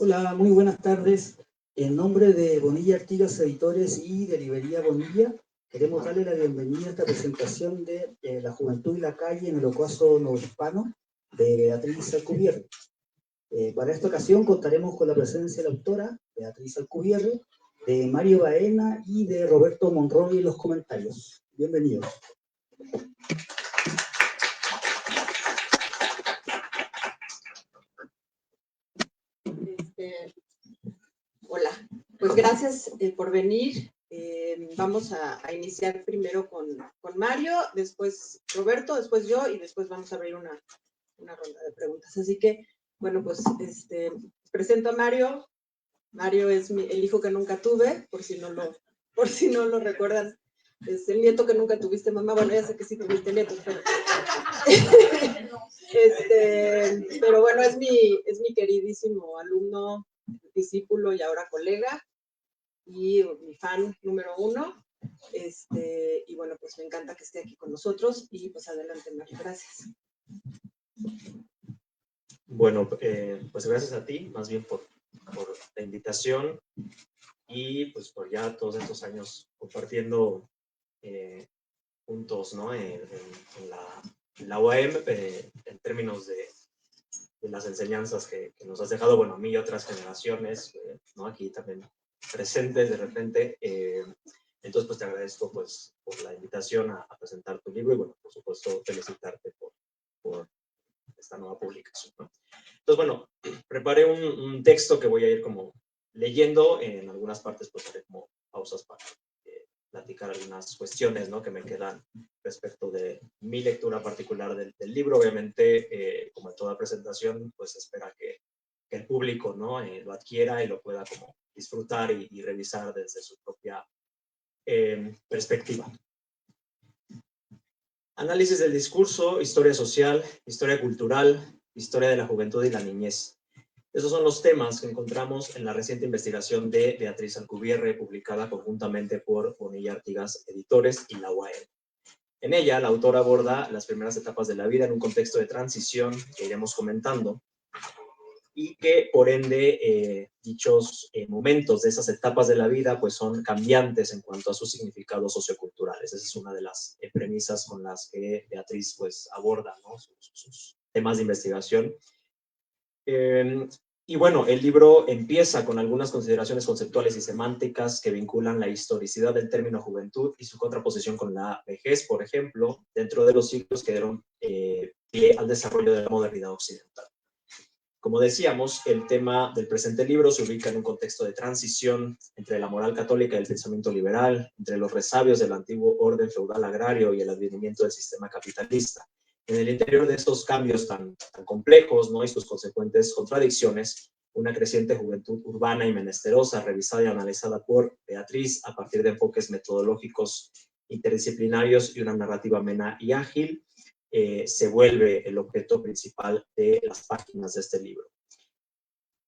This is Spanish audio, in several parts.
Hola, muy buenas tardes. En nombre de Bonilla Artigas Editores y de Librería Bonilla, queremos darle la bienvenida a esta presentación de La Juventud y la Calle en el Ocaso Novohispano de Beatriz Alcubierre. Para esta ocasión contaremos con la presencia de la autora, Beatriz Alcubierre, de Mario Baena y de Roberto Monroy en los comentarios. Bienvenidos. Hola, pues gracias por venir. Vamos a iniciar primero con Mario, después Roberto, después yo y después vamos a abrir una ronda de preguntas. Así que, bueno, pues presento a Mario. Mario es el hijo que nunca tuve, por si no lo recuerdan. Es el nieto que nunca tuviste, mamá. Bueno, ya sé que sí tuviste nietos, pero... pero bueno, es mi queridísimo alumno, discípulo y ahora colega, y mi fan número 1. Y bueno, pues me encanta que esté aquí con nosotros, y pues adelante, Mario, gracias. Bueno, pues gracias a ti, más bien por la invitación y pues por ya todos estos años compartiendo juntos, ¿no? En la UAM, en términos de las enseñanzas que nos has dejado, bueno, a mí y otras generaciones, ¿no? Aquí también presentes de repente. Entonces, pues te agradezco pues por la invitación a presentar tu libro y, bueno, por supuesto, felicitarte por esta nueva publicación, ¿no? Entonces, bueno, preparé un texto que voy a ir como leyendo. En algunas partes pues haré como pausas para platicar algunas cuestiones, ¿no? Que me quedan respecto de mi lectura particular del libro. Obviamente, como en toda presentación, pues espera que el público, ¿no? Lo adquiera y lo pueda como disfrutar y revisar desde su propia perspectiva. Análisis del discurso, historia social, historia cultural, historia de la juventud y la niñez. Esos son los temas que encontramos en la reciente investigación de Beatriz Alcubierre, publicada conjuntamente por Bonilla Artigas Editores y la UAM. En ella, la autora aborda las primeras etapas de la vida en un contexto de transición que iremos comentando, y que, por ende, dichos momentos de esas etapas de la vida pues son cambiantes en cuanto a sus significados socioculturales. Esa es una de las premisas con las que Beatriz pues aborda, ¿no? sus temas de investigación. Y bueno, el libro empieza con algunas consideraciones conceptuales y semánticas que vinculan la historicidad del término juventud y su contraposición con la vejez, por ejemplo, dentro de los siglos que dieron pie al desarrollo de la modernidad occidental. Como decíamos, el tema del presente libro se ubica en un contexto de transición entre la moral católica y el pensamiento liberal, entre los resabios del antiguo orden feudal agrario y el advenimiento del sistema capitalista. En el interior de estos cambios tan complejos, ¿no? Y sus consecuentes contradicciones, una creciente juventud urbana y menesterosa, revisada y analizada por Beatriz a partir de enfoques metodológicos interdisciplinarios y una narrativa amena y ágil, se vuelve el objeto principal de las páginas de este libro.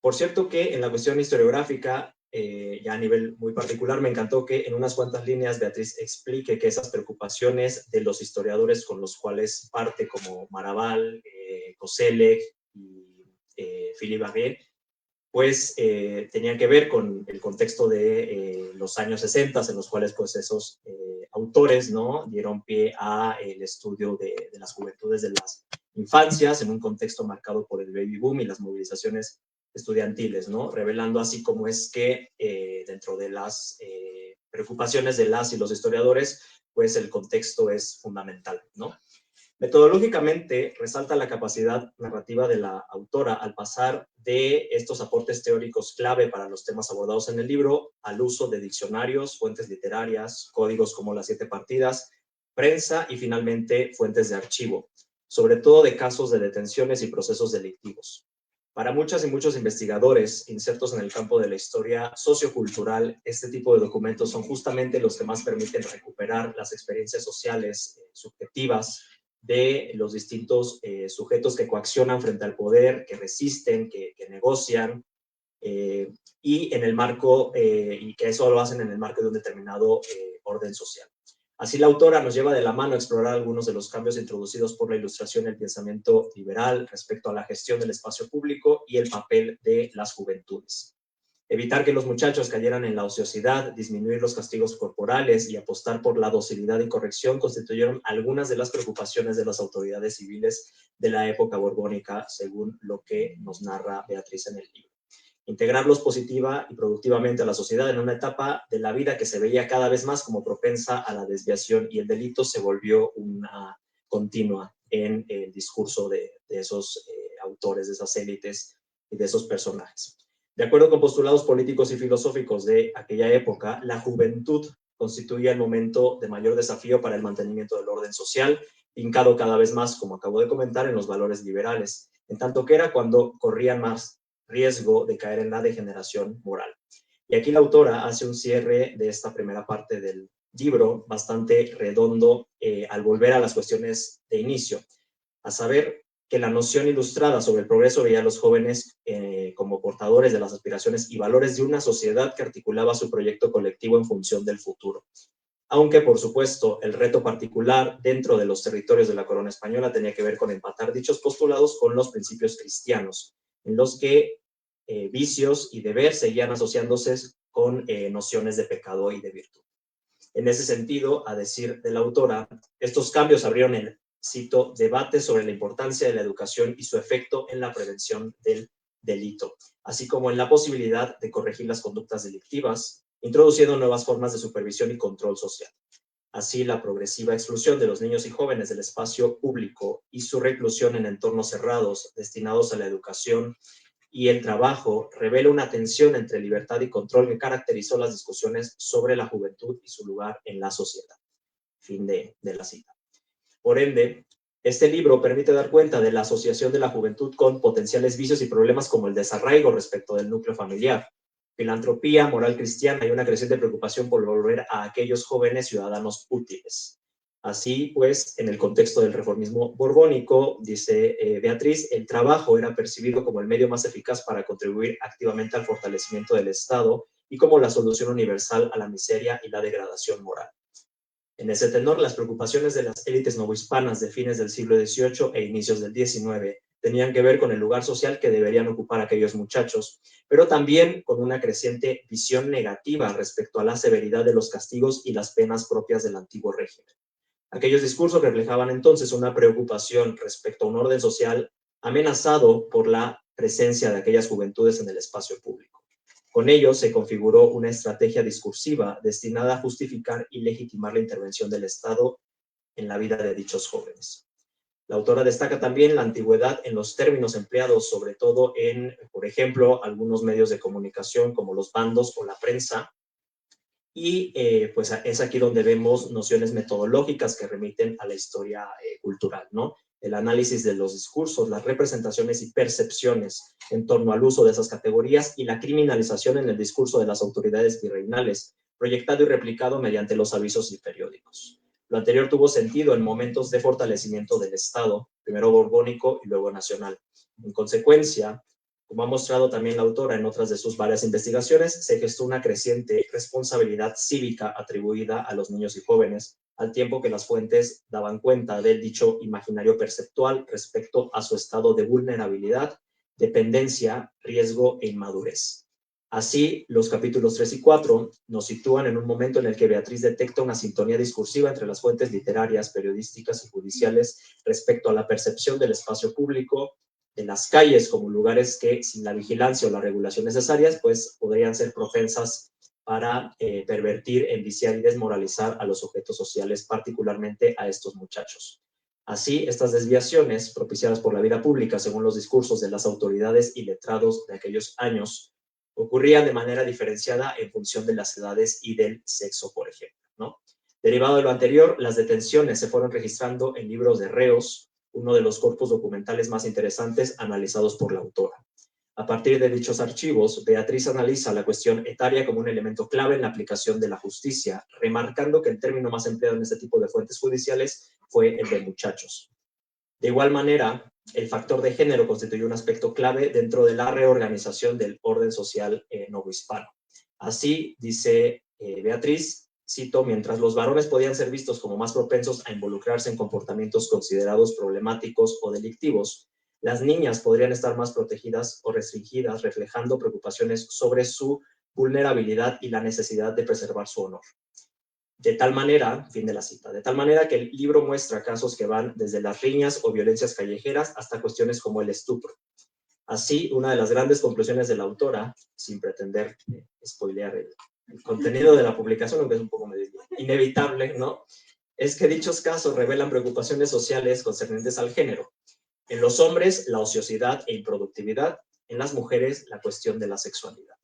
Por cierto que en la cuestión historiográfica, ya a nivel muy particular, me encantó que en unas cuantas líneas Beatriz explique que esas preocupaciones de los historiadores con los cuales parte, como Maraval, Koselleck y Philippe Barré, pues tenían que ver con el contexto de los años 60, en los cuales pues esos autores, ¿no? Dieron pie a el estudio de las juventudes de las infancias en un contexto marcado por el baby boom y las movilizaciones estudiantiles, ¿no? Revelando así cómo es que dentro de las preocupaciones de las y los historiadores, pues el contexto es fundamental, ¿no? Metodológicamente, resalta la capacidad narrativa de la autora al pasar de estos aportes teóricos clave para los temas abordados en el libro al uso de diccionarios, fuentes literarias, códigos como las 7 partidas, prensa y finalmente fuentes de archivo, sobre todo de casos de detenciones y procesos delictivos. Para muchas y muchos investigadores insertos en el campo de la historia sociocultural, este tipo de documentos son justamente los que más permiten recuperar las experiencias sociales subjetivas de los distintos sujetos que coaccionan frente al poder, que resisten, que negocian, y en el marco, y que eso lo hacen en el marco de un determinado orden social. Así, la autora nos lleva de la mano a explorar algunos de los cambios introducidos por la Ilustración y el pensamiento liberal respecto a la gestión del espacio público y el papel de las juventudes. Evitar que los muchachos cayeran en la ociosidad, disminuir los castigos corporales y apostar por la docilidad y corrección constituyeron algunas de las preocupaciones de las autoridades civiles de la época borbónica, según lo que nos narra Beatriz en el libro. Integrarlos positiva y productivamente a la sociedad en una etapa de la vida que se veía cada vez más como propensa a la desviación y el delito se volvió una continua en el discurso de esos autores, de esas élites y de esos personajes. De acuerdo con postulados políticos y filosóficos de aquella época, la juventud constituía el momento de mayor desafío para el mantenimiento del orden social, hincado cada vez más, como acabo de comentar, en los valores liberales, en tanto que era cuando corrían más riesgo de caer en la degeneración moral. Y aquí la autora hace un cierre de esta primera parte del libro bastante redondo al volver a las cuestiones de inicio, a saber que la noción ilustrada sobre el progreso veía a los jóvenes como portadores de las aspiraciones y valores de una sociedad que articulaba su proyecto colectivo en función del futuro. Aunque, por supuesto, el reto particular dentro de los territorios de la corona española tenía que ver con empatar dichos postulados con los principios cristianos, en los que vicios y deber seguían asociándose con nociones de pecado y de virtud. En ese sentido, a decir de la autora, estos cambios abrieron el, cito, debate sobre la importancia de la educación y su efecto en la prevención del delito, así como en la posibilidad de corregir las conductas delictivas, introduciendo nuevas formas de supervisión y control social. Así, la progresiva exclusión de los niños y jóvenes del espacio público y su reclusión en entornos cerrados destinados a la educación y el trabajo revela una tensión entre libertad y control que caracterizó las discusiones sobre la juventud y su lugar en la sociedad. Fin de la cita. Por ende, este libro permite dar cuenta de la asociación de la juventud con potenciales vicios y problemas como el desarraigo respecto del núcleo familiar, filantropía, moral cristiana y una creciente preocupación por volver a aquellos jóvenes ciudadanos útiles. Así pues, en el contexto del reformismo borbónico, dice Beatriz, el trabajo era percibido como el medio más eficaz para contribuir activamente al fortalecimiento del Estado y como la solución universal a la miseria y la degradación moral. En ese tenor, las preocupaciones de las élites novohispanas de fines del siglo XVIII e inicios del XIX tenían que ver con el lugar social que deberían ocupar aquellos muchachos, pero también con una creciente visión negativa respecto a la severidad de los castigos y las penas propias del antiguo régimen. Aquellos discursos reflejaban entonces una preocupación respecto a un orden social amenazado por la presencia de aquellas juventudes en el espacio público. Con ello se configuró una estrategia discursiva destinada a justificar y legitimar la intervención del Estado en la vida de dichos jóvenes. La autora destaca también la antigüedad en los términos empleados, sobre todo en, por ejemplo, algunos medios de comunicación como los bandos o la prensa, y pues es aquí donde vemos nociones metodológicas que remiten a la historia cultural, ¿no? El análisis de los discursos, las representaciones y percepciones en torno al uso de esas categorías y la criminalización en el discurso de las autoridades virreinales, proyectado y replicado mediante los avisos y periódicos. Lo anterior tuvo sentido en momentos de fortalecimiento del Estado, primero borbónico y luego nacional. En consecuencia, como ha mostrado también la autora en otras de sus varias investigaciones, se gestó una creciente responsabilidad cívica atribuida a los niños y jóvenes, al tiempo que las fuentes daban cuenta del dicho imaginario perceptual respecto a su estado de vulnerabilidad, dependencia, riesgo e inmadurez. Así, los capítulos 3 y 4 nos sitúan en un momento en el que Beatriz detecta una sintonía discursiva entre las fuentes literarias, periodísticas y judiciales respecto a la percepción del espacio público, de las calles como lugares que sin la vigilancia o la regulación necesarias, pues podrían ser propensas para pervertir, enviciar y desmoralizar a los objetos sociales, particularmente a estos muchachos. Así, estas desviaciones propiciadas por la vida pública, según los discursos de las autoridades y letrados de aquellos años, ocurrían de manera diferenciada en función de las edades y del sexo, por ejemplo, ¿no? Derivado de lo anterior, las detenciones se fueron registrando en libros de reos, uno de los corpus documentales más interesantes analizados por la autora. A partir de dichos archivos, Beatriz analiza la cuestión etaria como un elemento clave en la aplicación de la justicia, remarcando que el término más empleado en este tipo de fuentes judiciales fue el de muchachos. De igual manera, el factor de género constituyó un aspecto clave dentro de la reorganización del orden social novohispano. Así, dice Beatriz, cito, mientras los varones podían ser vistos como más propensos a involucrarse en comportamientos considerados problemáticos o delictivos, las niñas podrían estar más protegidas o restringidas, reflejando preocupaciones sobre su vulnerabilidad y la necesidad de preservar su honor. De tal manera, fin de la cita, de tal manera que el libro muestra casos que van desde las riñas o violencias callejeras hasta cuestiones como el estupro. Así, una de las grandes conclusiones de la autora, sin pretender spoilear el contenido de la publicación, aunque es un poco inevitable, ¿no?, es que dichos casos revelan preocupaciones sociales concernientes al género. En los hombres, la ociosidad e improductividad; en las mujeres, la cuestión de la sexualidad.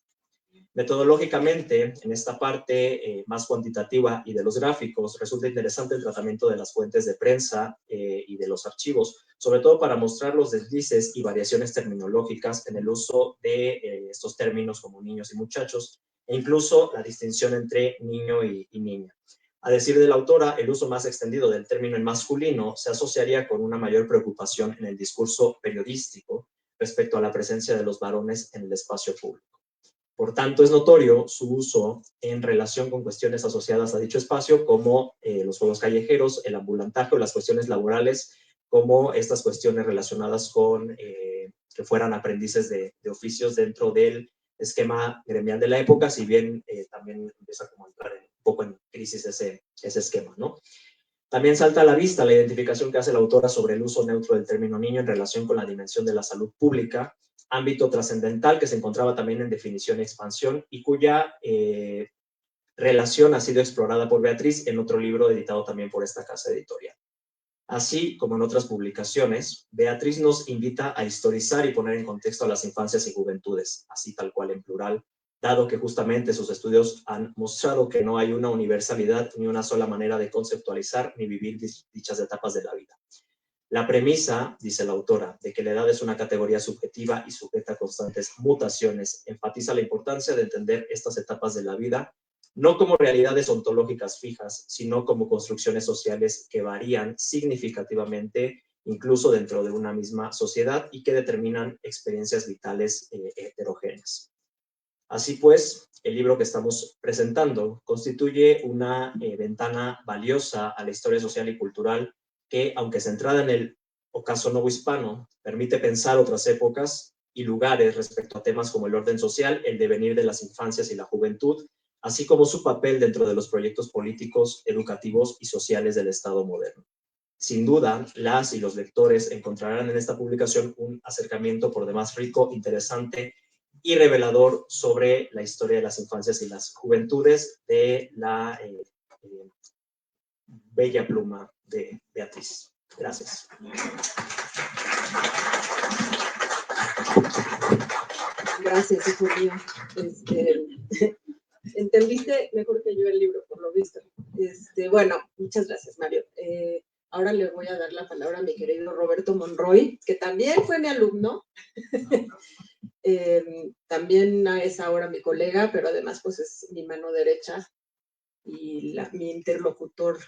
Metodológicamente, en esta parte más cuantitativa y de los gráficos, resulta interesante el tratamiento de las fuentes de prensa y de los archivos, sobre todo para mostrar los deslices y variaciones terminológicas en el uso de estos términos como niños y muchachos, e incluso la distinción entre niño y niña. A decir de la autora, el uso más extendido del término en masculino se asociaría con una mayor preocupación en el discurso periodístico respecto a la presencia de los varones en el espacio público. Por tanto, es notorio su uso en relación con cuestiones asociadas a dicho espacio, como los juegos callejeros, el ambulantaje o las cuestiones laborales, como estas cuestiones relacionadas con que fueran aprendices de oficios dentro del esquema gremial de la época, si bien también empieza como a entrar un poco en crisis ese esquema, ¿no? También salta a la vista la identificación que hace la autora sobre el uso neutro del término niño en relación con la dimensión de la salud pública, ámbito trascendental que se encontraba también en definición y expansión y cuya relación ha sido explorada por Beatriz en otro libro editado también por esta casa editorial. Así como en otras publicaciones, Beatriz nos invita a historizar y poner en contexto a las infancias y juventudes, así tal cual en plural, dado que justamente sus estudios han mostrado que no hay una universalidad ni una sola manera de conceptualizar ni vivir dichas etapas de la vida. La premisa, dice la autora, de que la edad es una categoría subjetiva y sujeta a constantes mutaciones, enfatiza la importancia de entender estas etapas de la vida no como realidades ontológicas fijas, sino como construcciones sociales que varían significativamente incluso dentro de una misma sociedad y que determinan experiencias vitales heterogéneas. Así pues, el libro que estamos presentando constituye una ventana valiosa a la historia social y cultural que, aunque centrada en el ocaso novohispano, permite pensar otras épocas y lugares respecto a temas como el orden social, el devenir de las infancias y la juventud, así como su papel dentro de los proyectos políticos, educativos y sociales del Estado moderno. Sin duda, las y los lectores encontrarán en esta publicación un acercamiento por demás rico, interesante y revelador sobre la historia de las infancias y las juventudes de la bella pluma de Beatriz. Gracias. Gracias, hijo mío. Entendiste mejor que yo el libro, por lo visto. Bueno, muchas gracias, Mario. Ahora le voy a dar la palabra a mi querido Roberto Monroy, que también fue mi alumno. También es ahora mi colega, pero además pues es mi mano derecha y mi interlocutor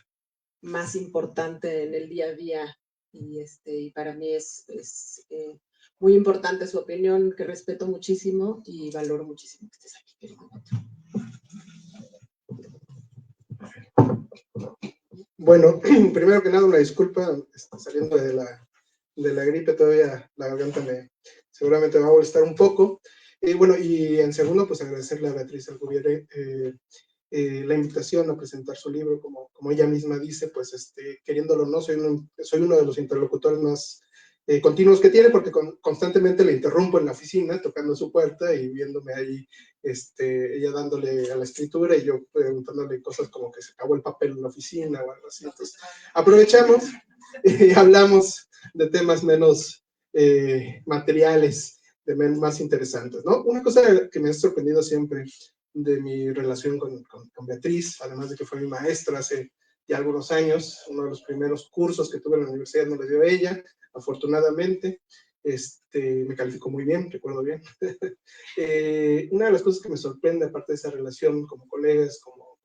más importante en el día a día. Y para mí es muy importante su opinión, que respeto muchísimo y valoro muchísimo que estés aquí, querido. Bueno, primero que nada, una disculpa, saliendo de la gripe todavía la garganta seguramente va a molestar un poco. Bueno, y en segundo, pues agradecerle a Beatriz Alcubierre la invitación a presentar su libro, como ella misma dice, pues queriéndolo o no, soy uno de los interlocutores más continuos que tiene, porque constantemente le interrumpo en la oficina, tocando su puerta y viéndome ahí, ella dándole a la escritura y yo preguntándole cosas como que se acabó el papel en la oficina o algo así. Entonces, aprovechamos y hablamos de temas menos materiales, más interesantes, ¿no? Una cosa que me ha sorprendido siempre de mi relación con Beatriz, además de que fue mi maestra hace ya algunos años, uno de los primeros cursos que tuve en la universidad me lo dio ella, afortunadamente, me calificó muy bien, recuerdo bien. Una de las cosas que me sorprende, aparte de esa relación como colegas, como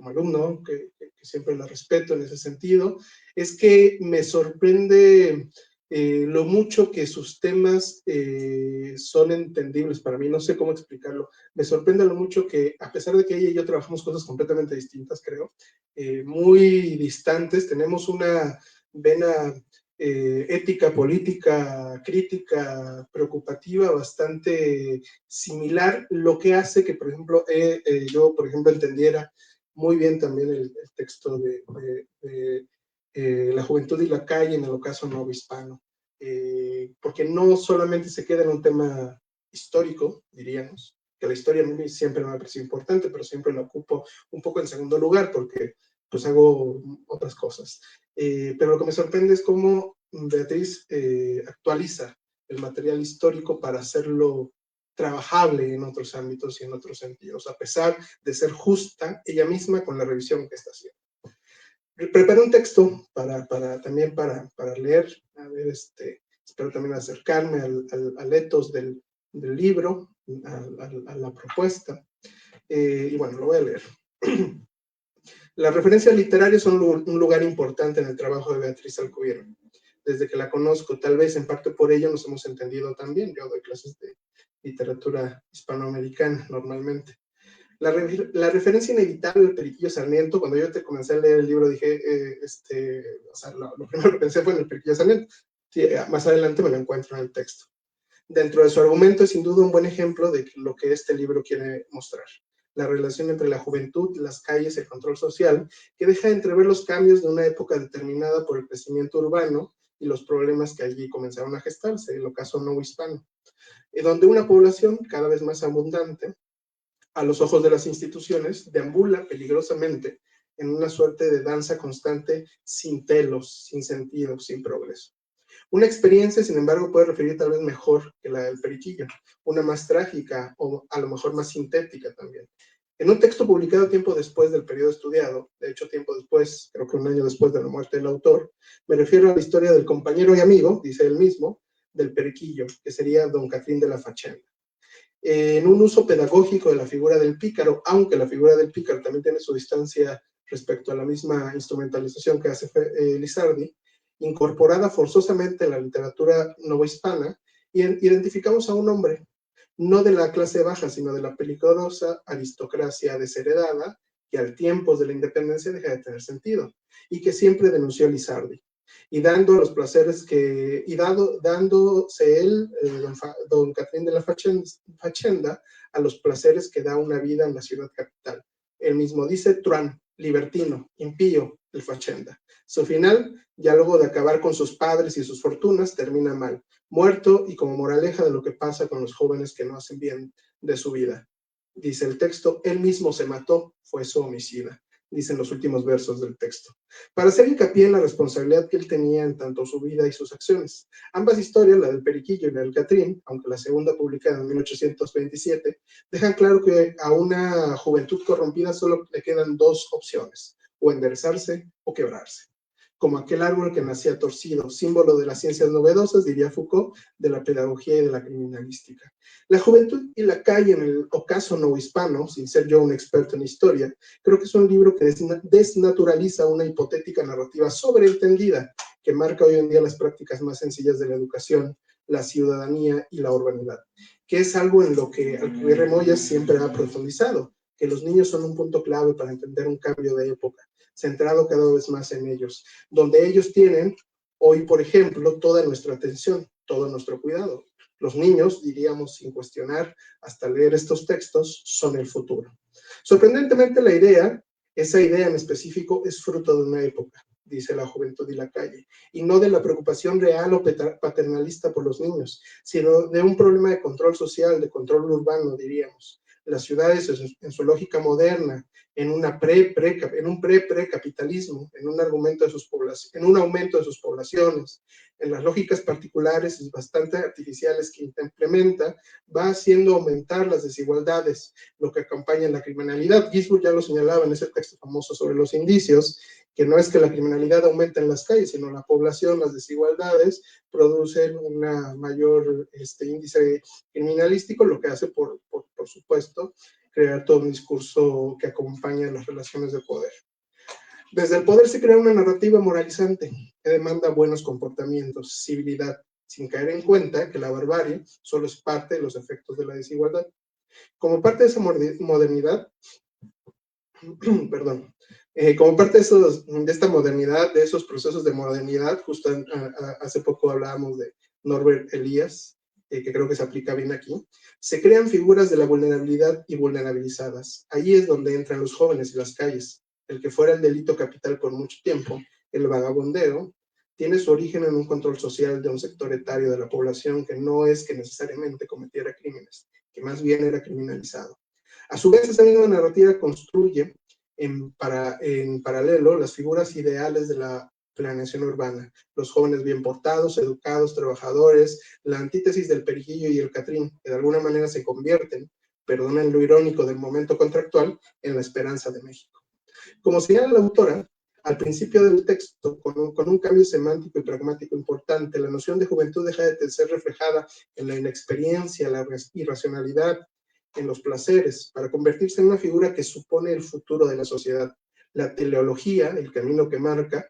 alumno, que siempre la respeto en ese sentido, es que me sorprende lo mucho que sus temas son entendibles para mí, no sé cómo explicarlo. Me sorprende lo mucho que, a pesar de que ella y yo trabajamos cosas completamente distintas, creo, muy distantes, tenemos una vena ética, política, crítica, preocupativa, bastante similar, lo que hace que, por ejemplo, yo, por ejemplo, entendiera muy bien también el texto de La juventud y la calle en el ocaso novohispano, porque no solamente se queda en un tema histórico, diríamos, que la historia a mí siempre me ha parecido importante, pero siempre la ocupo un poco en segundo lugar, porque pues hago otras cosas. Pero lo que me sorprende es cómo Beatriz actualiza el material histórico para hacerlo trabajable en otros ámbitos y en otros sentidos, a pesar de ser justa ella misma con la revisión que está haciendo. Preparé un texto también para leer, a ver, espero también acercarme al ethos del libro, a la propuesta, y bueno, lo voy a leer. Las referencias literarias son un lugar importante en el trabajo de Beatriz Alcubierre. Desde que la conozco, tal vez en parte por ello nos hemos entendido también. Yo doy clases de literatura hispanoamericana normalmente. La referencia inevitable al Periquillo Sarmiento, cuando yo te comencé a leer el libro, dije, o sea, lo primero que pensé fue en el Periquillo Sarmiento. Sí, más adelante me lo encuentro en el texto. Dentro de su argumento es sin duda un buen ejemplo de lo que este libro quiere mostrar. La relación entre la juventud, las calles y el control social, que deja entrever los cambios de una época determinada por el crecimiento urbano y los problemas que allí comenzaron a gestarse, el ocaso novohispano, donde una población cada vez más abundante, a los ojos de las instituciones, deambula peligrosamente en una suerte de danza constante sin telos, sin sentido, sin progreso. Una experiencia, sin embargo, puede referir tal vez mejor que la del Periquillo, una más trágica o a lo mejor más sintética también. En un texto publicado tiempo después del periodo estudiado, de hecho tiempo después, creo que un año después de la muerte del autor, me refiero a la historia del compañero y amigo, dice él mismo, del Periquillo, que sería don Catrín de la Fachenda. En un uso pedagógico de la figura del pícaro, aunque la figura del pícaro también tiene su distancia respecto a la misma instrumentalización que hace Lizardi, incorporada forzosamente en la literatura novohispana, identificamos a un hombre, no de la clase baja, sino de la peligrosa aristocracia desheredada, que al tiempo de la independencia deja de tener sentido, y que siempre denunció a Lizardi, y dando los placeres que, y dándose él, don Catrín de la Fachenda, a los placeres que da una vida en la ciudad capital. Él mismo dice, truán, libertino, impío, el Fachenda. Su final, ya luego de acabar con sus padres y sus fortunas, termina mal, muerto y como moraleja de lo que pasa con los jóvenes que no hacen bien de su vida. Dice el texto, él mismo se mató, fue su homicida, dicen los últimos versos del texto, para hacer hincapié en la responsabilidad que él tenía en tanto su vida y sus acciones. Ambas historias, la del Periquillo y la del Catrín, aunque la segunda publicada en 1827, dejan claro que a una juventud corrompida solo le quedan dos opciones, o enderezarse o quebrarse. Como aquel árbol que nacía torcido, símbolo de las ciencias novedosas, diría Foucault, de la pedagogía y de la criminalística. La juventud y la calle en el ocaso novohispano, sin ser yo un experto en historia, creo que es un libro que desnaturaliza una hipotética narrativa sobreentendida que marca hoy en día las prácticas más sencillas de la educación, la ciudadanía y la urbanidad, que es algo en lo que Alcubierre Moya siempre ha profundizado, que los niños son un punto clave para entender un cambio de época, centrado cada vez más en ellos, donde ellos tienen hoy, por ejemplo, toda nuestra atención, todo nuestro cuidado. Los niños, diríamos sin cuestionar, hasta leer estos textos, son el futuro. Sorprendentemente esa idea en específico es fruto de una época, dice La juventud y la calle, y no de la preocupación real o paternalista por los niños, sino de un problema de control social, de control urbano, diríamos. Las ciudades en su lógica moderna, en un pre-precapitalismo, en un aumento de sus poblaciones, en las lógicas particulares y bastante artificiales que implementa, va haciendo aumentar las desigualdades, lo que acompaña la criminalidad. Ginsburg ya lo señalaba en ese texto famoso sobre los indicios, que no es que la criminalidad aumente en las calles, sino la población, las desigualdades, producen un mayor índice criminalístico, lo que hace, por supuesto, crear todo un discurso que acompaña las relaciones de poder. Desde el poder se crea una narrativa moralizante que demanda buenos comportamientos, civilidad, sin caer en cuenta que la barbarie solo es parte de los efectos de la desigualdad. Como parte de esa modernidad, perdón, como parte de esta modernidad, de esos procesos de modernidad, justo hace poco hablábamos de Norbert Elias, que creo que se aplica bien aquí, se crean figuras de la vulnerabilidad y vulnerabilizadas. Allí es donde entran los jóvenes y las calles. El que fuera el delito capital por mucho tiempo, el vagabondeo, tiene su origen en un control social de un sector etario de la población que no es que necesariamente cometiera crímenes, que más bien era criminalizado. A su vez, esa misma narrativa construye en paralelo las figuras ideales de la planeación urbana, los jóvenes bien portados, educados, trabajadores, la antítesis del Periquillo y el Catrín, que de alguna manera se convierten, perdonen lo irónico del momento contractual, en la esperanza de México. Como señala la autora, al principio del texto, con un cambio semántico y pragmático importante, la noción de juventud deja de ser reflejada en la inexperiencia, la irracionalidad, en los placeres, para convertirse en una figura que supone el futuro de la sociedad. La teleología, el camino que marca,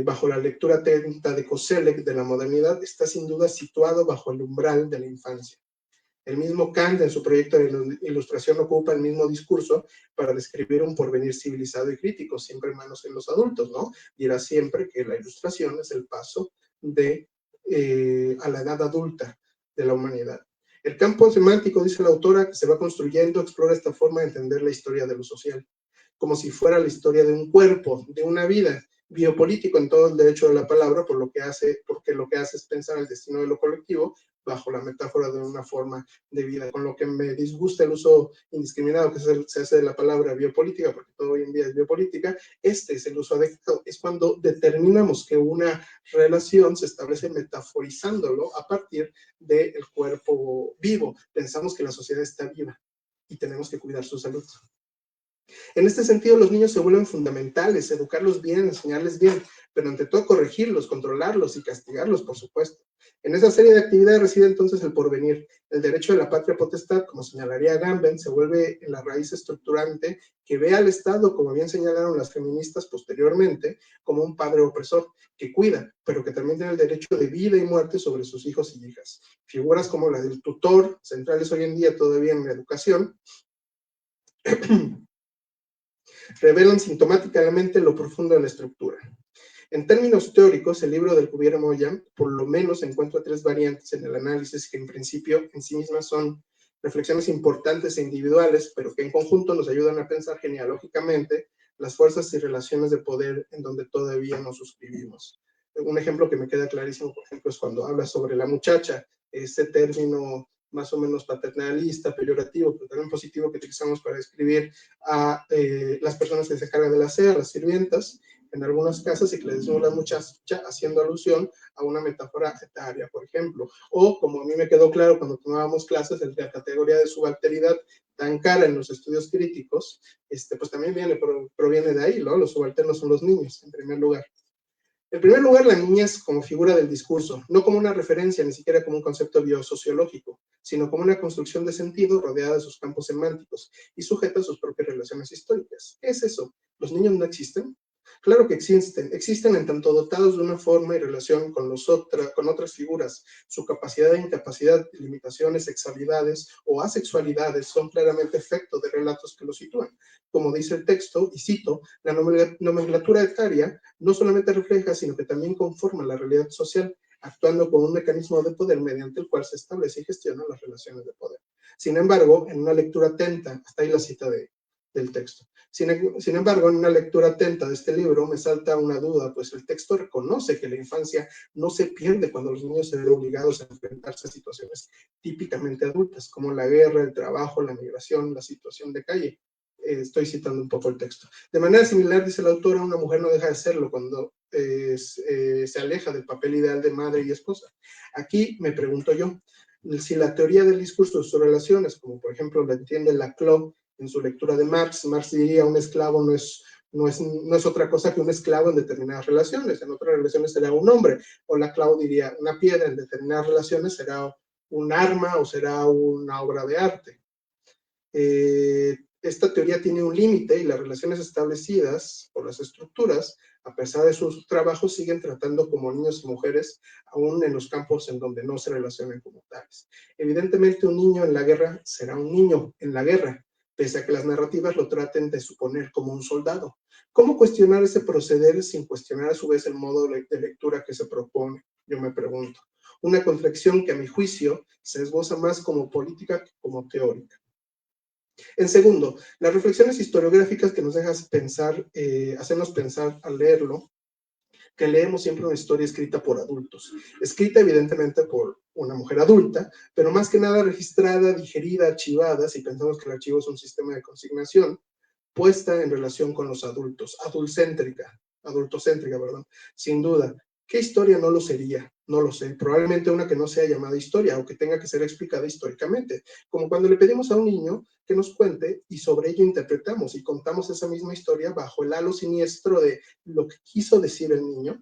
bajo la lectura atenta de Koselleck de la modernidad, está sin duda situado bajo el umbral de la infancia. El mismo Kant en su proyecto de ilustración ocupa el mismo discurso para describir un porvenir civilizado y crítico, siempre en manos en los adultos, ¿no? Dirá siempre que la ilustración es el paso a la edad adulta de la humanidad. El campo semántico, dice la autora, que se va construyendo, explora esta forma de entender la historia de lo social, como si fuera la historia de un cuerpo, de una vida, biopolítico en todo el derecho de la palabra, porque lo que hace es pensar el destino de lo colectivo bajo la metáfora de una forma de vida, con lo que me disgusta el uso indiscriminado que se hace de la palabra biopolítica, porque todo hoy en día es biopolítica. Este es el uso adecuado, es cuando determinamos que una relación se establece metaforizándolo a partir del cuerpo vivo. Pensamos que la sociedad está viva y tenemos que cuidar su salud. En este sentido, los niños se vuelven fundamentales, educarlos bien, enseñarles bien, pero ante todo corregirlos, controlarlos y castigarlos, por supuesto. En esa serie de actividades reside entonces el porvenir. El derecho de la patria potestad, como señalaría Agamben, se vuelve en la raíz estructurante que ve al Estado, como bien señalaron las feministas posteriormente, como un padre opresor que cuida, pero que también tiene el derecho de vida y muerte sobre sus hijos y hijas. Figuras como la del tutor, centrales hoy en día todavía en la educación, revelan sintomáticamente lo profundo de la estructura. En términos teóricos, el libro del Cuvier Moya por lo menos encuentra tres variantes en el análisis que en principio en sí mismas son reflexiones importantes e individuales, pero que en conjunto nos ayudan a pensar genealógicamente las fuerzas y relaciones de poder en donde todavía nos suscribimos. Un ejemplo que me queda clarísimo, por ejemplo, es cuando habla sobre la muchacha, ese término más o menos paternalista, peyorativo, pero también positivo que utilizamos para describir a las personas que se cargan de la aseo, las sirvientas, en algunas casas, y que le decimos la muchacha, haciendo alusión a una metáfora etaria, por ejemplo. O, como a mí me quedó claro cuando tomábamos clases, la categoría de subalteridad tan cara en los estudios críticos, pues también proviene de ahí, ¿no? Los subalternos son los niños, en primer lugar. En primer lugar, la niñez como figura del discurso, no como una referencia, ni siquiera como un concepto biosociológico, sino como una construcción de sentido rodeada de sus campos semánticos y sujeta a sus propias relaciones históricas. ¿Qué es eso? ¿Los niños no existen? Claro que existen en tanto dotados de una forma y relación con otras figuras. Su capacidad e incapacidad, limitaciones, sexualidades o asexualidades son claramente efecto de relatos que los sitúan. Como dice el texto, y cito, la nomenclatura etaria no solamente refleja, sino que también conforma la realidad social, actuando como un mecanismo de poder mediante el cual se establece y gestiona las relaciones de poder. Sin embargo, en una lectura atenta, hasta ahí la cita del texto. Sin embargo, en una lectura atenta de este libro me salta una duda, pues el texto reconoce que la infancia no se pierde cuando los niños se ven obligados a enfrentarse a situaciones típicamente adultas, como la guerra, el trabajo, la migración, la situación de calle. Estoy citando un poco el texto. De manera similar, dice la autora, una mujer no deja de serlo cuando se aleja del papel ideal de madre y esposa. Aquí me pregunto yo, si la teoría del discurso de sus relaciones, como por ejemplo la entiende Laclau en su lectura de Marx diría un esclavo no es otra cosa que un esclavo en determinadas relaciones, en otras relaciones será un hombre, o Laclau diría una piedra en determinadas relaciones será un arma o será una obra de arte. esta teoría tiene un límite y las relaciones establecidas por las estructuras, a pesar de sus trabajos, siguen tratando como niños y mujeres, aún en los campos en donde no se relacionan como tales. Evidentemente, un niño en la guerra será un niño en la guerra, pese a que las narrativas lo traten de suponer como un soldado. ¿Cómo cuestionar ese proceder sin cuestionar a su vez el modo de lectura que se propone? Yo me pregunto. Una conflexión que a mi juicio se esboza más como política que como teórica. En segundo, las reflexiones historiográficas que nos dejan pensar, hacernos pensar al leerlo, que leemos siempre una historia escrita por adultos, escrita evidentemente por una mujer adulta, pero más que nada registrada, digerida, archivada, si pensamos que el archivo es un sistema de consignación, puesta en relación con los adultos, adultocéntrica, perdón, sin duda. ¿Qué historia no lo sería? No lo sé. Probablemente una que no sea llamada historia o que tenga que ser explicada históricamente, como cuando le pedimos a un niño que nos cuente y sobre ello interpretamos y contamos esa misma historia bajo el halo siniestro de lo que quiso decir el niño.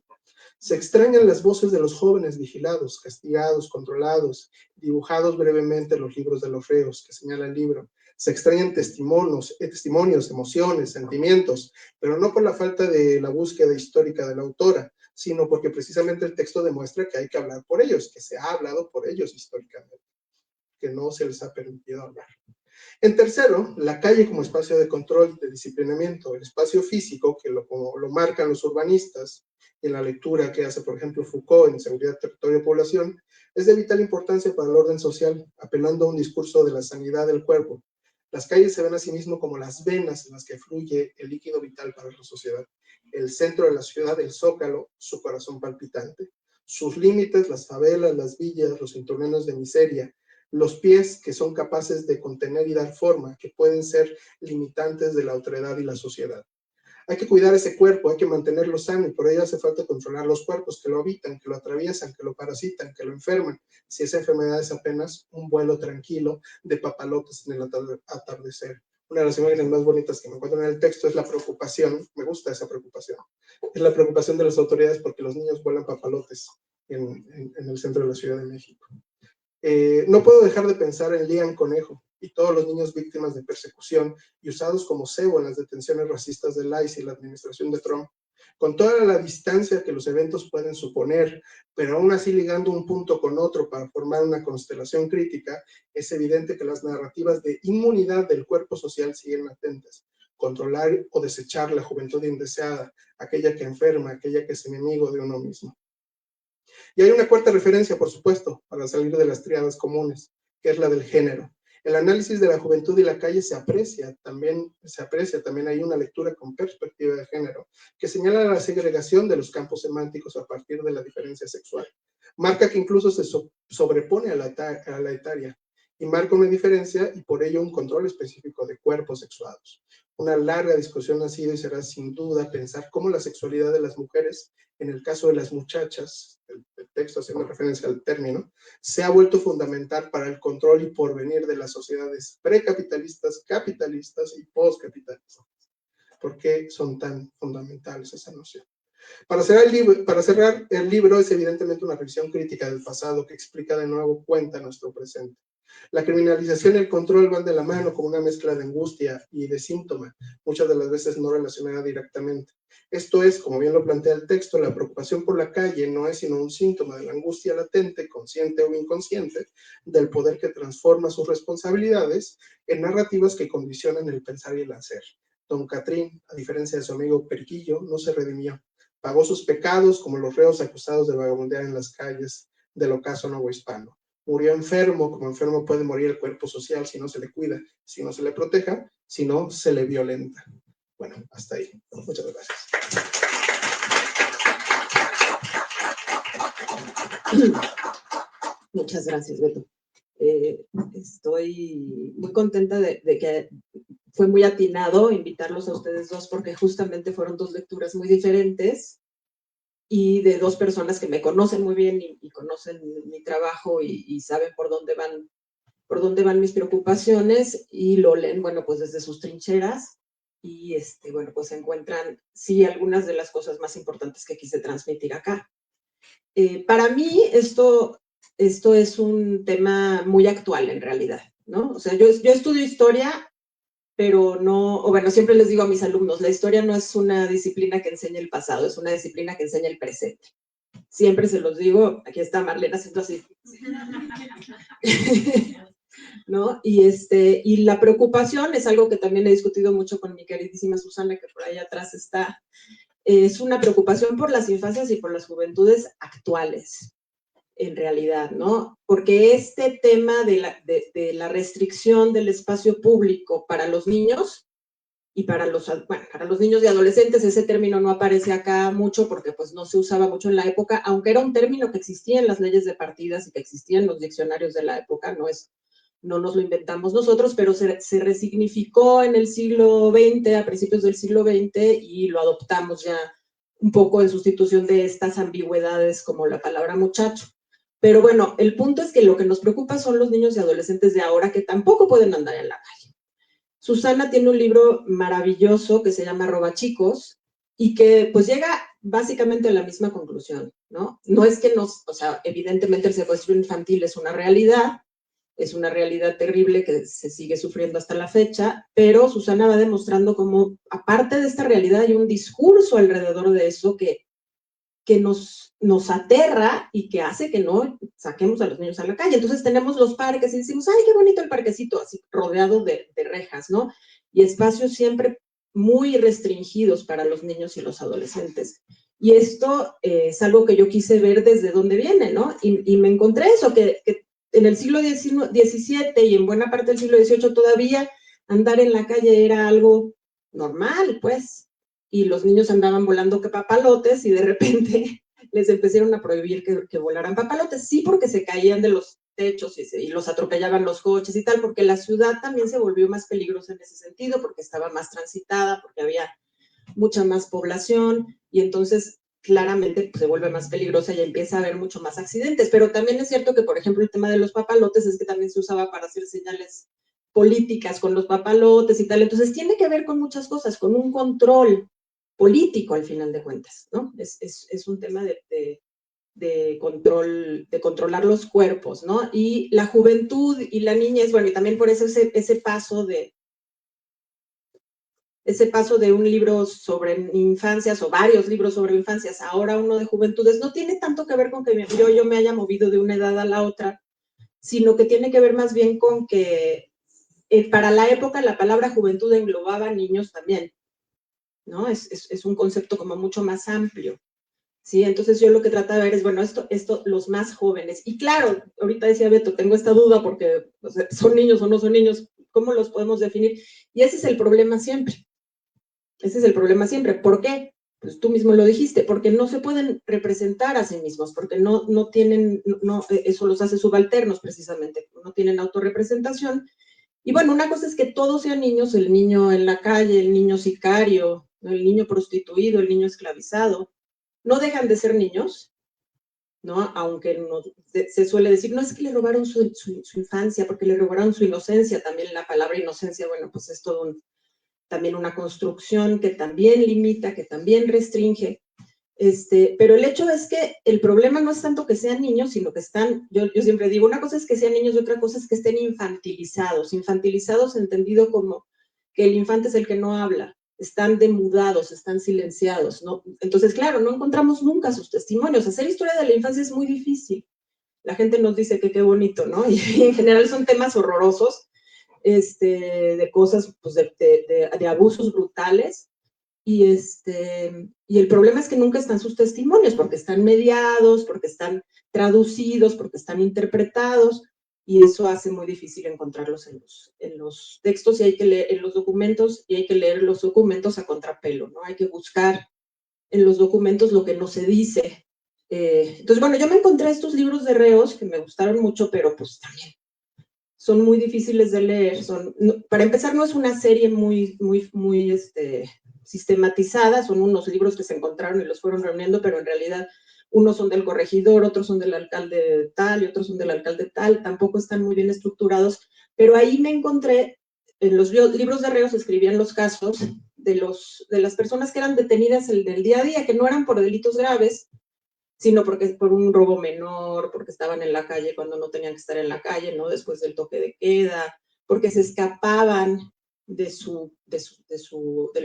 Se extrañan las voces de los jóvenes vigilados, castigados, controlados, dibujados brevemente en los libros de los reos que señala el libro. Se extrañan testimonios, emociones, sentimientos, pero no por la falta de la búsqueda histórica de la autora, sino porque precisamente el texto demuestra que hay que hablar por ellos, que se ha hablado por ellos históricamente, que no se les ha permitido hablar. En tercero, la calle como espacio de control, de disciplinamiento, el espacio físico, que como lo marcan los urbanistas, en la lectura que hace, por ejemplo, Foucault en Seguridad, Territorio y Población, es de vital importancia para el orden social, apelando a un discurso de la sanidad del cuerpo. Las calles se ven a sí mismo como las venas en las que fluye el líquido vital para la sociedad. El centro de la ciudad, el zócalo, su corazón palpitante. Sus límites, las favelas, las villas, los cinturones de miseria, los pies que son capaces de contener y dar forma, que pueden ser limitantes de la otredad y la sociedad. Hay que cuidar ese cuerpo, hay que mantenerlo sano y por ello hace falta controlar los cuerpos que lo habitan, que lo atraviesan, que lo parasitan, que lo enferman. Si esa enfermedad es apenas un vuelo tranquilo de papalotes en el atardecer. Una de las imágenes más bonitas que me encuentro en el texto es la preocupación, me gusta esa preocupación, es la preocupación de las autoridades porque los niños vuelan papalotes en el centro de la Ciudad de México. No puedo dejar de pensar en Liam Conejo y todos los niños víctimas de persecución y usados como cebo en las detenciones racistas de ICE y la administración de Trump, con toda la distancia que los eventos pueden suponer, pero aún así ligando un punto con otro para formar una constelación crítica, es evidente que las narrativas de inmunidad del cuerpo social siguen latentes. Controlar o desechar la juventud indeseada, aquella que enferma, aquella que es enemigo de uno mismo. Y hay una cuarta referencia, por supuesto, para salir de las tríadas comunes, que es la del género. El análisis de la juventud y la calle se aprecia, también hay una lectura con perspectiva de género, que señala la segregación de los campos semánticos a partir de la diferencia sexual. Marca que incluso se sobrepone a la etaria, y marca una diferencia y por ello un control específico de cuerpos sexuados. Una larga discusión ha sido y será sin duda pensar cómo la sexualidad de las mujeres, en el caso de las muchachas, el texto haciendo referencia al término, se ha vuelto fundamental para el control y porvenir de las sociedades precapitalistas, capitalistas y postcapitalistas. ¿Por qué son tan fundamentales esa noción? Para cerrar el libro es evidentemente una revisión crítica del pasado que explica de nuevo cuenta nuestro presente. La criminalización y el control van de la mano como una mezcla de angustia y de síntoma, muchas de las veces no relacionada directamente. Esto es, como bien lo plantea el texto, la preocupación por la calle no es sino un síntoma de la angustia latente, consciente o inconsciente, del poder que transforma sus responsabilidades en narrativas que condicionan el pensar y el hacer. Don Catrín, a diferencia de su amigo Periquillo, no se redimió. Pagó sus pecados como los reos acusados de vagabundear en las calles del ocaso novohispano. Murió enfermo, como enfermo puede morir el cuerpo social si no se le cuida, si no se le proteja, si no se le violenta. Bueno, hasta ahí. Muchas gracias. Muchas gracias, Beto. Estoy muy contenta de que fue muy atinado invitarlos a ustedes dos porque justamente fueron dos lecturas muy diferentes y de dos personas que me conocen muy bien y conocen mi trabajo y saben por dónde van mis preocupaciones y lo leen, bueno, pues desde sus trincheras y, bueno, pues encuentran, sí, algunas de las cosas más importantes que quise transmitir acá. Para mí esto es un tema muy actual en realidad, ¿no? O sea, yo estudio historia pero no, o bueno, siempre les digo a mis alumnos, la historia no es una disciplina que enseña el pasado, es una disciplina que enseña el presente. Siempre se los digo, aquí está Marlene haciendo así. ¿No? Y la preocupación es algo que también he discutido mucho con mi queridísima Susana, que por ahí atrás está, es una preocupación por las infancias y por las juventudes actuales, en realidad, ¿no? Porque este tema de la restricción del espacio público para los niños y para los niños y adolescentes, ese término no aparece acá mucho porque pues no se usaba mucho en la época, aunque era un término que existía en las leyes de partidas y que existía en los diccionarios de la época, no nos lo inventamos nosotros, pero se resignificó en el siglo XX, a principios del siglo XX, y lo adoptamos ya un poco en sustitución de estas ambigüedades como la palabra muchacho. Pero bueno, el punto es que lo que nos preocupa son los niños y adolescentes de ahora que tampoco pueden andar en la calle. Susana tiene un libro maravilloso que se llama Robachicos y que pues llega básicamente a la misma conclusión, ¿no? No es que evidentemente el secuestro infantil es una realidad terrible que se sigue sufriendo hasta la fecha, pero Susana va demostrando cómo, aparte de esta realidad, hay un discurso alrededor de eso que nos aterra y que hace que no saquemos a los niños a la calle. Entonces tenemos los parques y decimos, ay, qué bonito el parquecito, así rodeado de rejas, ¿no? Y espacios siempre muy restringidos para los niños y los adolescentes. Y esto es algo que yo quise ver desde dónde viene, ¿no? Y me encontré eso, que en el siglo XVII y en buena parte del siglo XVIII todavía andar en la calle era algo normal, pues, y los niños andaban volando que papalotes y de repente les empezaron a prohibir que volaran papalotes, sí, porque se caían de los techos y los atropellaban los coches y tal, porque la ciudad también se volvió más peligrosa en ese sentido, porque estaba más transitada, porque había mucha más población y entonces claramente pues, se vuelve más peligrosa y empieza a haber mucho más accidentes, pero también es cierto que, por ejemplo, el tema de los papalotes es que también se usaba para hacer señales políticas con los papalotes y tal, entonces tiene que ver con muchas cosas, con un control político al final de cuentas, ¿no? Es un tema de controlar los cuerpos, ¿no? Y la juventud y la niñez, bueno, y también por eso ese paso de un libro sobre infancias o varios libros sobre infancias, ahora uno de juventudes, no tiene tanto que ver con que yo me haya movido de una edad a la otra, sino que tiene que ver más bien con que para la época la palabra juventud englobaba niños también, ¿no? Es un concepto como mucho más amplio, ¿sí? Entonces yo lo que trato de ver es, bueno, esto los más jóvenes, y claro, ahorita decía Beto, tengo esta duda porque o sea, son niños o no son niños, ¿cómo los podemos definir? Y ese es el problema siempre. Ese es el problema siempre. ¿Por qué? Pues tú mismo lo dijiste, porque no se pueden representar a sí mismos, porque no tienen, eso los hace subalternos precisamente, no tienen autorrepresentación. Y bueno, una cosa es que todos sean niños, el niño en la calle, el niño sicario, el niño prostituido, el niño esclavizado, no dejan de ser niños, ¿no? Aunque se suele decir, no es que le robaron su infancia, porque le robaron su inocencia, también la palabra inocencia, bueno, pues es todo también una construcción que también limita, que también restringe, pero el hecho es que el problema no es tanto que sean niños, sino que yo siempre digo, una cosa es que sean niños y otra cosa es que estén infantilizados entendido como que el infante es el que no habla, están demudados, están silenciados, ¿no? Entonces, claro, no encontramos nunca sus testimonios. Hacer historia de la infancia es muy difícil. La gente nos dice que qué bonito, ¿no? Y en general son temas horrorosos, de cosas, pues, de abusos brutales, y el problema es que nunca están sus testimonios, porque están mediados, porque están traducidos, porque están interpretados, y eso hace muy difícil encontrarlos en los textos y hay que leer en los documentos, y hay que leer los documentos a contrapelo, ¿no? Hay que buscar en los documentos lo que no se dice. Entonces, bueno, yo me encontré estos libros de reos que me gustaron mucho, pero pues también son muy difíciles de leer. Para empezar, no es una serie muy sistematizada, son unos libros que se encontraron y los fueron reuniendo, pero en realidad unos son del corregidor, otros son del alcalde tal y otros son del alcalde tal, tampoco están muy bien estructurados, pero ahí me encontré, en los libros de reos escribían los casos de las personas que eran detenidas del día a día, que no eran por delitos graves, sino porque es por un robo menor, porque estaban en la calle cuando no tenían que estar en la calle, ¿no? Después del toque de queda, porque se escapaban del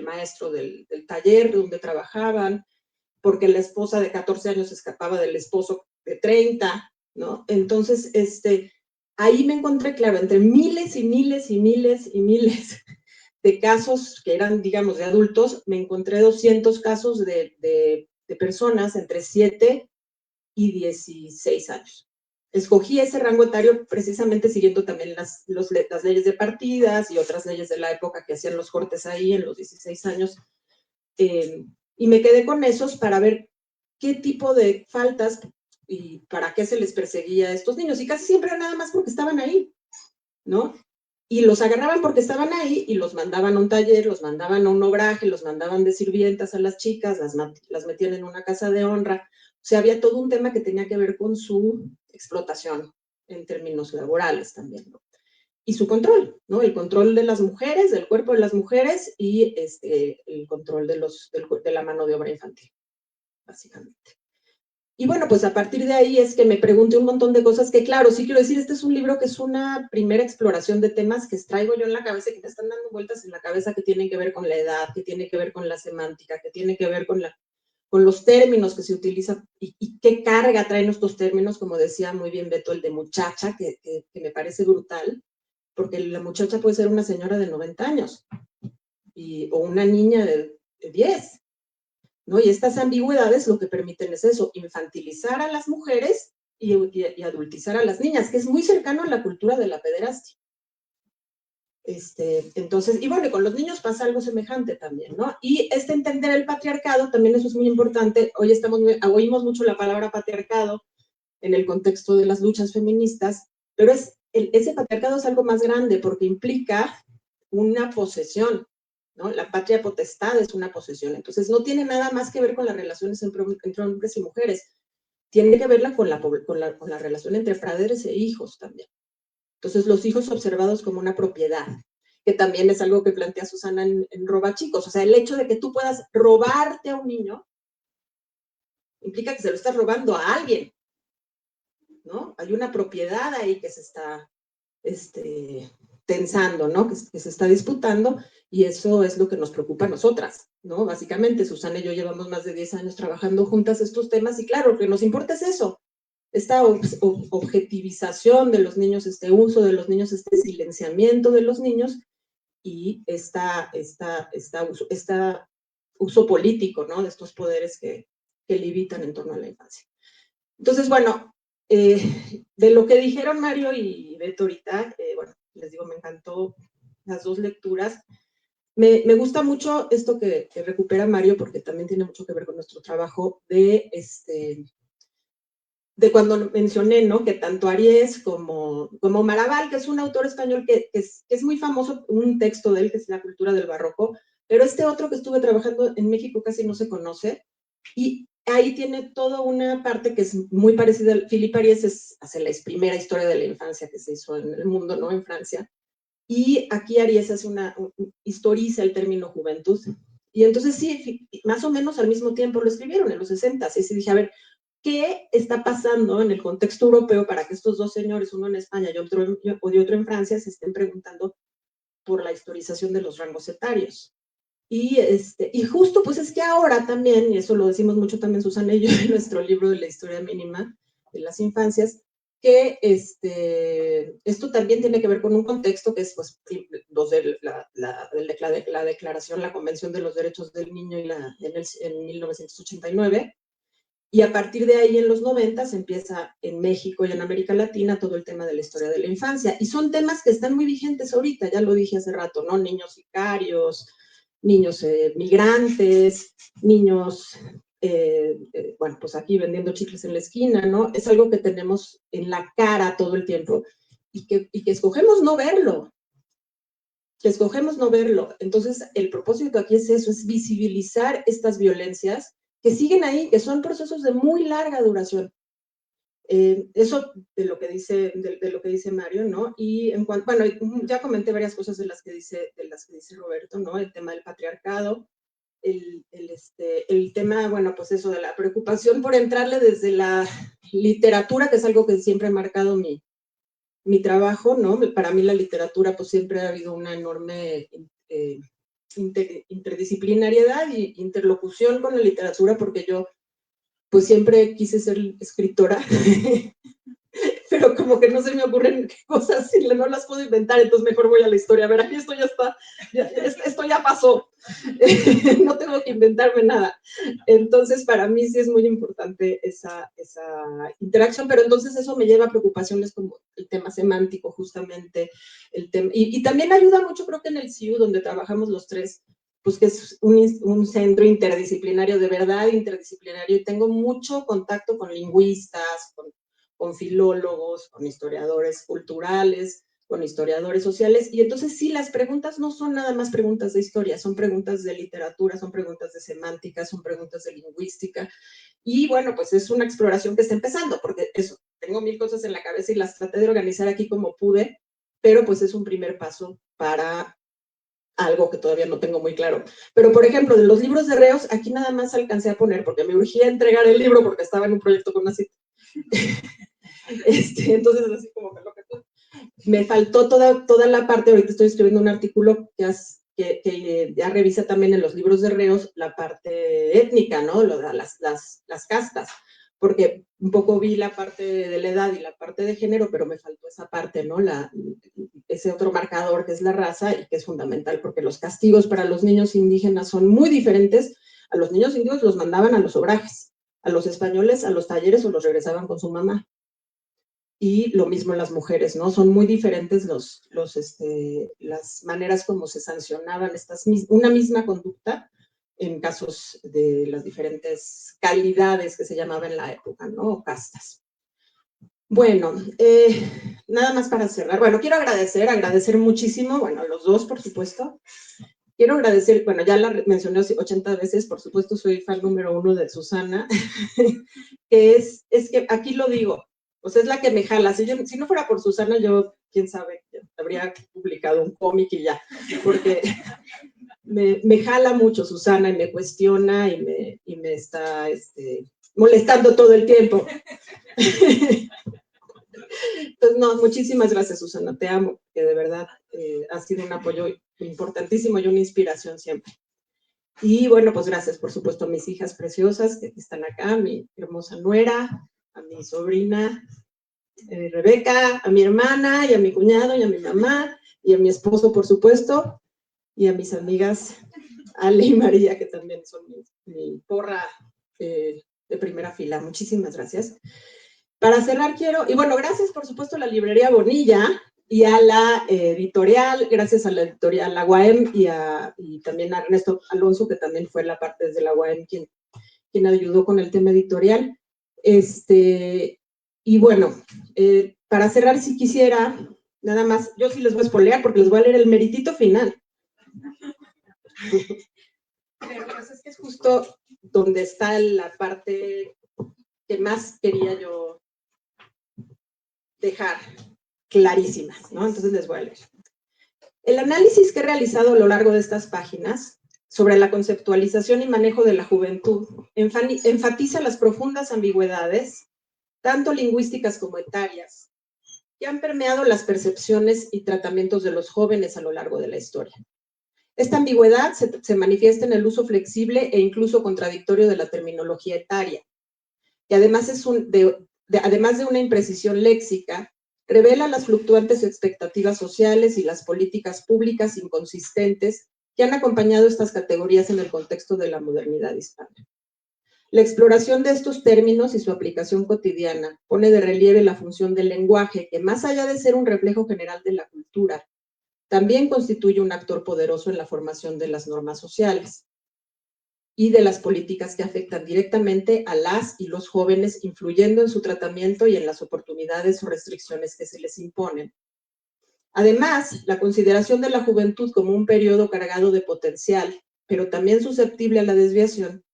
maestro del taller donde trabajaban, porque la esposa de 14 años escapaba del esposo de 30, ¿no? Entonces, ahí me encontré, claro, entre miles y miles y miles y miles de casos que eran, digamos, de adultos, me encontré 200 casos de personas entre 7 y 16 años. Escogí ese rango etario precisamente siguiendo también las leyes de partidas y otras leyes de la época que hacían los cortes ahí en los 16 años. Y me quedé con esos para ver qué tipo de faltas y para qué se les perseguía a estos niños. Y casi siempre era nada más porque estaban ahí, ¿no? Y los agarraban porque estaban ahí y los mandaban a un taller, los mandaban a un obraje, los mandaban de sirvientas a las chicas, las metían en una casa de honra. O sea, había todo un tema que tenía que ver con su explotación en términos laborales también, ¿no? Y su control, ¿no? El control de las mujeres, del cuerpo de las mujeres y el control de la mano de obra infantil, básicamente. Y bueno, pues a partir de ahí es que me pregunté un montón de cosas que, claro, sí quiero decir, este es un libro que es una primera exploración de temas que traigo yo en la cabeza y que me están dando vueltas en la cabeza que tienen que ver con la edad, que tienen que ver con la semántica, que tienen que ver con los términos que se utilizan y qué carga traen estos términos, como decía muy bien Beto, el de muchacha, que me parece brutal, porque la muchacha puede ser una señora de 90 años o una niña de 10, ¿no? Y estas ambigüedades lo que permiten es eso, infantilizar a las mujeres y adultizar a las niñas, que es muy cercano a la cultura de la pederastia. Entonces, y bueno, con los niños pasa algo semejante también, ¿no? Y entender el patriarcado, también eso es muy importante. Hoy oímos mucho la palabra patriarcado en el contexto de las luchas feministas, pero ese patriarcado es algo más grande porque implica una posesión, ¿no? La patria potestad es una posesión. Entonces, no tiene nada más que ver con las relaciones entre hombres y mujeres. Tiene que ver con la relación entre padres e hijos también. Entonces, los hijos observados como una propiedad, que también es algo que plantea Susana en Roba Chicos. O sea, el hecho de que tú puedas robarte a un niño implica que se lo estás robando a alguien, ¿no? Hay una propiedad ahí que se está tensando, ¿no? Que se está disputando, y eso es lo que nos preocupa a nosotras, ¿no? Básicamente, Susana y yo llevamos más de 10 años trabajando juntas estos temas, y claro, lo que nos importa es eso, esta objetivización de los niños, este uso de los niños, este silenciamiento de los niños, y uso político, ¿no? De estos poderes que limitan en torno a la infancia. Entonces, bueno, de lo que dijeron Mario y Beto ahorita, bueno, les digo, me encantó las dos lecturas. Me gusta mucho esto que recupera Mario, porque también tiene mucho que ver con nuestro trabajo de cuando mencioné, ¿no? Que tanto Aries como Maraval, que es un autor español que es muy famoso, un texto de él que es La cultura del barroco, pero este otro que estuve trabajando en México casi no se conoce, y ahí tiene toda una parte que es muy parecida. Philippe Aries hace la primera historia de la infancia que se hizo en el mundo, ¿no? En Francia. Y aquí Aries hace historiza el término juventud. Y entonces sí, más o menos al mismo tiempo lo escribieron, en los 60. Y sí dije, a ver, ¿qué está pasando en el contexto europeo para que estos dos señores, uno en España y otro en Francia, se estén preguntando por la historización de los rangos etarios? Y justo, pues es que ahora también, y eso lo decimos mucho también Susana y yo en nuestro libro de la historia mínima de las infancias, que esto también tiene que ver con un contexto que es, pues, la declaración, la Convención de los Derechos del Niño en 1989, y a partir de ahí en los 90 empieza en México y en América Latina todo el tema de la historia de la infancia, y son temas que están muy vigentes ahorita, ya lo dije hace rato, ¿no? Niños sicarios, niños migrantes, niños, bueno, pues aquí vendiendo chicles en la esquina, ¿no? Es algo que tenemos en la cara todo el tiempo y que escogemos no verlo. Entonces, el propósito aquí es eso, es visibilizar estas violencias que siguen ahí, que son procesos de muy larga duración. Eso de lo que dice Mario, ¿no? Y en cuanto, bueno, ya comenté varias cosas de las que dice Roberto, ¿no? El tema del patriarcado, el tema, bueno, pues eso de la preocupación por entrarle desde la literatura, que es algo que siempre ha marcado mi trabajo, ¿no? Para mí la literatura pues siempre ha habido una enorme interdisciplinariedad y interlocución con la literatura, porque yo pues siempre quise ser escritora, pero como que no se me ocurren cosas y no las puedo inventar, entonces mejor voy a la historia. A ver, aquí esto ya está, esto ya pasó, no tengo que inventarme nada. Entonces, para mí sí es muy importante esa interacción, pero entonces eso me lleva a preocupaciones como el tema semántico, justamente, el tema, y también ayuda mucho, creo que en el CIU, donde trabajamos los tres, pues que es un centro interdisciplinario, de verdad interdisciplinario, y tengo mucho contacto con lingüistas, con filólogos, con historiadores culturales, con historiadores sociales, y entonces sí, las preguntas no son nada más preguntas de historia, son preguntas de literatura, son preguntas de semántica, son preguntas de lingüística, y bueno, pues es una exploración que está empezando, porque eso, tengo 1000 cosas en la cabeza y las traté de organizar aquí como pude, pero pues es un primer paso para algo que todavía no tengo muy claro. Pero, por ejemplo, de los libros de reos, aquí nada más alcancé a poner, porque me urgía entregar el libro, porque estaba en un proyecto con una cita. Entonces, así como que lo que tú... Me faltó toda la parte, ahorita estoy escribiendo un artículo que ya revisa también en los libros de reos la parte étnica, ¿no? Las castas, porque un poco vi la parte de la edad y la parte de género, pero me faltó esa parte, ¿no? Ese otro marcador que es la raza y que es fundamental, porque los castigos para los niños indígenas son muy diferentes. A los niños indígenas los mandaban a los obrajes, a los españoles a los talleres o los regresaban con su mamá. Y lo mismo en las mujeres, ¿no? Son muy diferentes las maneras como se sancionaban una misma conducta en casos de las diferentes calidades que se llamaban en la época, ¿no? O castas. Bueno, nada más para cerrar. Bueno, quiero agradecer muchísimo, bueno, a los dos, por supuesto. Quiero agradecer, bueno, ya la mencioné 80 veces, por supuesto, soy fan número 1 de Susana, que es que aquí lo digo, pues es la que me jala. Si no fuera por Susana, yo, quién sabe, habría publicado un cómic y ya, porque me jala mucho Susana y me cuestiona y me está molestando todo el tiempo. Entonces, no, muchísimas gracias, Susana, te amo, que de verdad ha sido un apoyo importantísimo y una inspiración siempre. Y bueno, pues gracias, por supuesto, a mis hijas preciosas que están acá, a mi hermosa nuera, a mi sobrina Rebeca, a mi hermana y a mi cuñado y a mi mamá y a mi esposo, por supuesto, y a mis amigas Ale y María, que también son mi porra de primera fila. Muchísimas gracias. Para cerrar quiero, y bueno, gracias por supuesto a la librería Bonilla y a la editorial, gracias a la editorial La UAM y también a Ernesto Alonso, que también fue la parte desde la UAM quien ayudó con el tema editorial. Y bueno, para cerrar, si quisiera, nada más, yo sí les voy a spoilear porque les voy a leer el meritito final. Pero pues es que es justo donde está la parte que más quería yo dejar clarísimas, ¿no? Entonces les voy a leer. El análisis que he realizado a lo largo de estas páginas sobre la conceptualización y manejo de la juventud enfatiza las profundas ambigüedades, tanto lingüísticas como etarias, que han permeado las percepciones y tratamientos de los jóvenes a lo largo de la historia. Esta ambigüedad se manifiesta en el uso flexible e incluso contradictorio de la terminología etaria, que además además de una imprecisión léxica, revela las fluctuantes expectativas sociales y las políticas públicas inconsistentes que han acompañado estas categorías en el contexto de la modernidad hispana. La exploración de estos términos y su aplicación cotidiana pone de relieve la función del lenguaje, que más allá de ser un reflejo general de la cultura, también constituye un actor poderoso en la formación de las normas sociales y de las políticas que afectan directamente a las y los jóvenes, influyendo en su tratamiento y en las oportunidades o restricciones que se les imponen. Además, la consideración de la juventud como un periodo cargado de potencial, pero también susceptible a la desviación,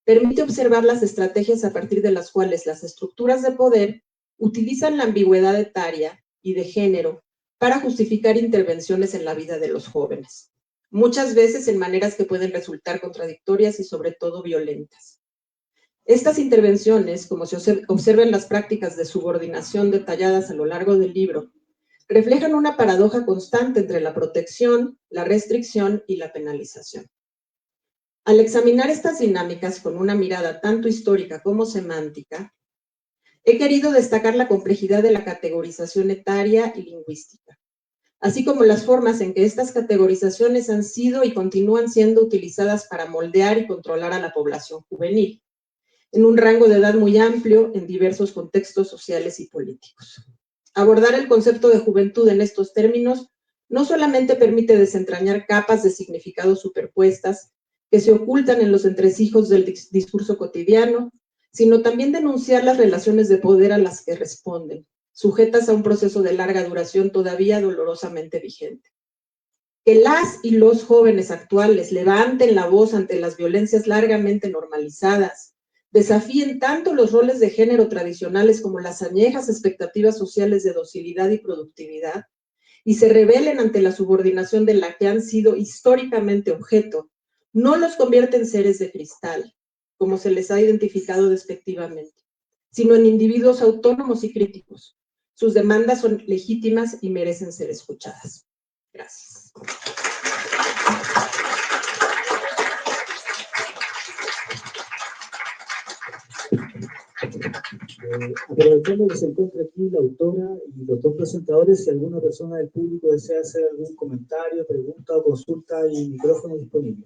permite observar las estrategias a partir de las cuales las estructuras de poder utilizan la ambigüedad etaria y de género para justificar intervenciones en la vida de los jóvenes, muchas veces en maneras que pueden resultar contradictorias y sobre todo violentas. Estas intervenciones, como se observa en las prácticas de subordinación detalladas a lo largo del libro reflejan una paradoja constante entre la protección, la restricción y la penalización. Al examinar estas dinámicas con una mirada tanto histórica como semántica, he querido destacar la complejidad de la categorización etaria y lingüística, así como las formas en que estas categorizaciones han sido y continúan siendo utilizadas para moldear y controlar a la población juvenil, en un rango de edad muy amplio en diversos contextos sociales y políticos. Abordar el concepto de juventud en estos términos no solamente permite desentrañar capas de significados superpuestas que se ocultan en los entresijos del discurso cotidiano, sino también denunciar las relaciones de poder a las que responden, sujetas a un proceso de larga duración todavía dolorosamente vigente. Que las y los jóvenes actuales levanten la voz ante las violencias largamente normalizadas, desafíen tanto los roles de género tradicionales como las añejas expectativas sociales de docilidad y productividad, y se rebelen ante la subordinación de la que han sido históricamente objeto, no los convierte en seres de cristal, como se les ha identificado despectivamente, sino en individuos autónomos y críticos. Sus demandas son legítimas y merecen ser escuchadas. Gracias. Aprovechando que se encuentra aquí la autora y los dos presentadores, si alguna persona del público desea hacer algún comentario, pregunta o consulta, hay micrófono disponible.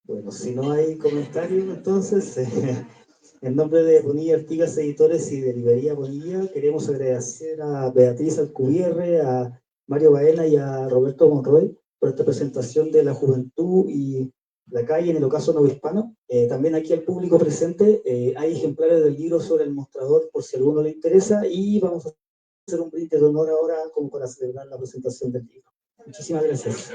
Bueno, si no hay comentarios, entonces, en nombre de Bonilla Artigas Editores y de Librería Bonilla, queremos agradecer a Beatriz Alcubierre, a Mario Baena y a Roberto Monroy por esta presentación de la juventud y la calle en el ocaso novohispano. También aquí al público presente hay ejemplares del libro sobre el mostrador por si a alguno le interesa, y vamos a hacer un brindis de honor ahora como para celebrar la presentación del libro. Muchísimas gracias.